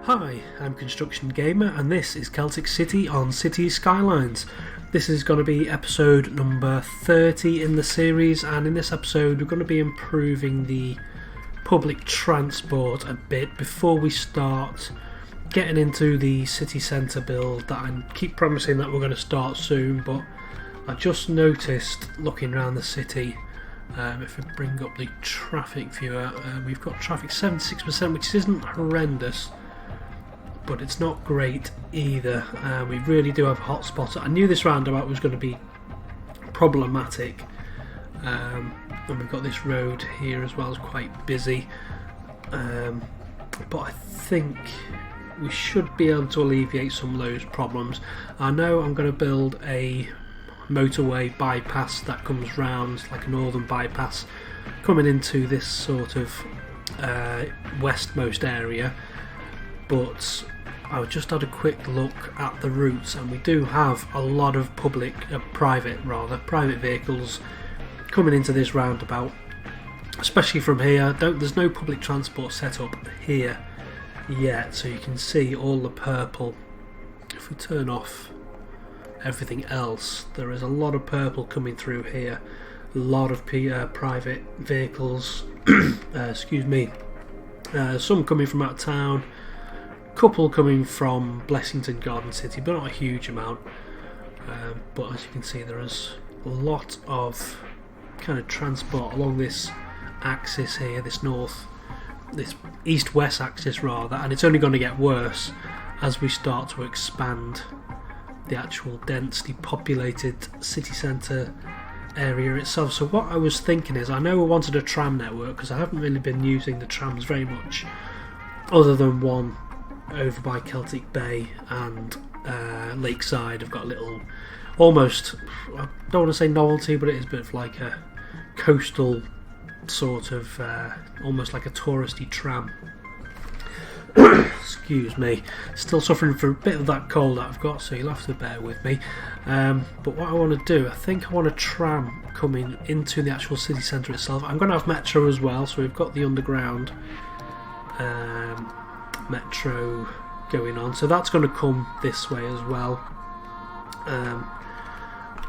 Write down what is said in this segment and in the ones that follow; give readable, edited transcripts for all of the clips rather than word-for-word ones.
Hi, I'm Construction Gamer and this is Celtic City on City Skylines. This is going to be episode number 30 in the series, and in this episode we're going to be improving the public transport a bit before we start getting into the city centre build that I keep promising that we're going to start soon, but I just noticed looking around the city, if we bring up the traffic viewer, we've got traffic 76%, which isn't horrendous, but it's not great either. We really do have a hotspot. I knew this roundabout was going to be problematic, and we've got this road here as well, it's quite busy, but I think we should be able to alleviate some of those problems. I know I'm going to build a motorway bypass that comes round, like a northern bypass, coming into this sort of westmost area, but I just had a quick look at the routes, and we do have a lot of private vehicles coming into this roundabout, especially from here. There's no public transport set up here yet, so you can see all the purple. If we turn off everything else, there is a lot of purple coming through here, a lot of private vehicles, some coming from out of town, couple coming from Blessington Garden City, but not a huge amount, but as you can see there is a lot of kind of transport along this axis here, this east-west axis rather, and it's only going to get worse as we start to expand the actual densely populated city centre area itself. So what I was thinking is, I know I wanted a tram network because I haven't really been using the trams very much, other than one over by Celtic Bay and Lakeside. I've got a little, almost, I don't want to say novelty, but it is a bit of like a coastal sort of, almost like a touristy tram. Excuse me, still suffering for a bit of that cold that I've got, so you'll have to bear with me. But what I want to do, I think I want a tram coming into the actual city centre itself. I'm going to have metro as well, so we've got the underground metro going on, so that's going to come this way as well.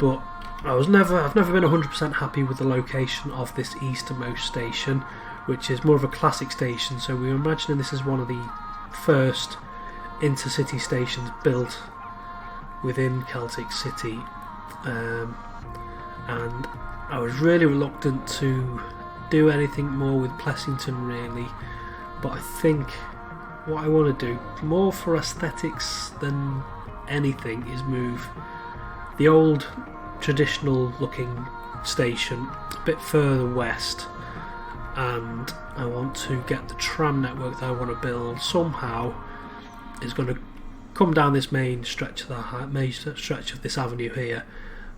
But I've never been 100% happy with the location of this easternmost station, which is more of a classic station, so we're imagining this is one of the first intercity stations built within Celtic City, and I was really reluctant to do anything more with Blessington really, but I think what I want to do, more for aesthetics than anything, is move the old traditional looking station a bit further west, and I want to get the tram network that I want to build somehow is going to come down this main stretch of this avenue here,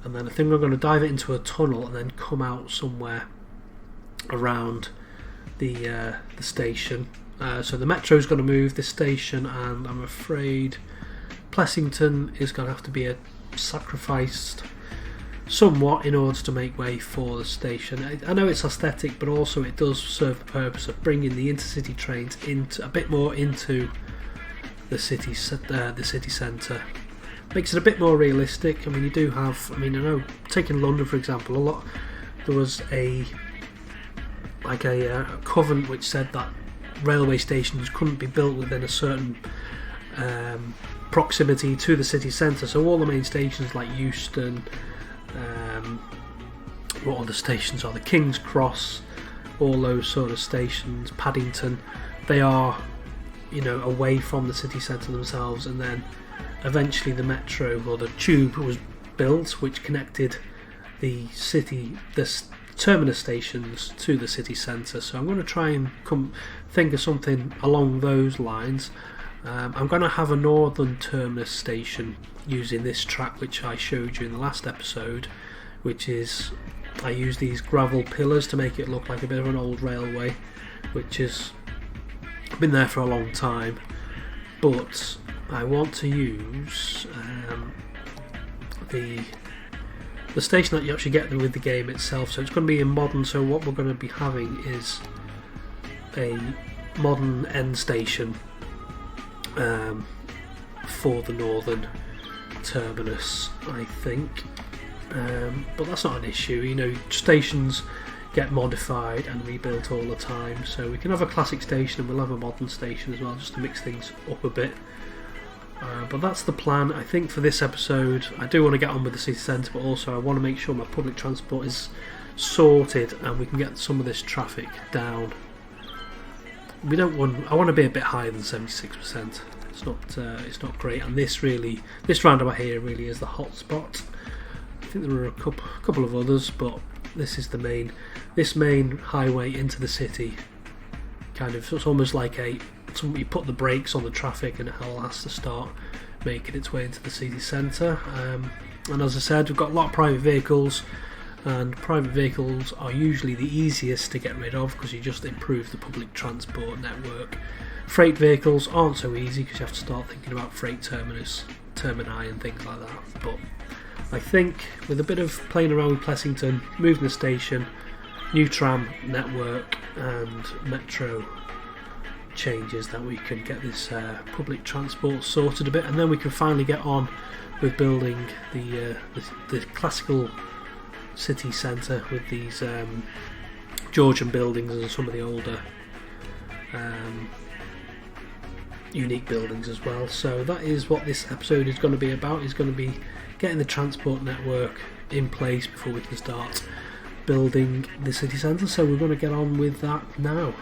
and then I think I'm going to dive it into a tunnel and then come out somewhere around the station. So the metro is going to move this station, and I'm afraid Blessington is going to have to be sacrificed somewhat in order to make way for the station. I know it's aesthetic, but also it does serve the purpose of bringing the intercity trains into a bit more into the city centre. Makes it a bit more realistic. I mean, you do have, I know, taking London for example, there was a covenant which said that railway stations couldn't be built within a certain proximity to the city centre, so all the main stations like Euston, what other stations are the King's Cross, all those sort of stations, Paddington, they are, away from the city centre themselves, and then eventually the metro or the tube was built which connected the terminus stations to the city centre. So I'm going to try and think of something along those lines. I'm going to have a northern terminus station using this track which I showed you in the last episode, which is, I use these gravel pillars to make it look like a bit of an old railway, which has been there for a long time, but I want to use the station that you actually get with the game itself, so it's going to be in modern. So what we're going to be having is a modern end station for the northern terminus, I think. But that's not an issue. You know, stations get modified and rebuilt all the time, so we can have a classic station and we'll have a modern station as well, just to mix things up a bit. But that's the plan, I think, for this episode. I do want to get on with the city centre, but also I want to make sure my public transport is sorted and we can get some of this traffic down. I want to be a bit higher than 76%. It's not great, and this roundabout here really is the hot spot. I think there are a couple of others, but this is this main highway into the city. Kind of, it's almost like you put the brakes on the traffic and it all has to start making its way into the city centre. And as I said, we've got a lot of private vehicles, and private vehicles are usually the easiest to get rid of because you just improve the public transport network. Freight vehicles aren't so easy because you have to start thinking about freight termini and things like that. But I think with a bit of playing around with Plessington, moving the station, new tram network and metro changes, that we can get this public transport sorted a bit, and then we can finally get on with building the classical city centre with these Georgian buildings and some of the older unique buildings as well. So that is what this episode is going to be about. Is going to be getting the transport network in place before we can start building the city centre. So we're going to get on with that now.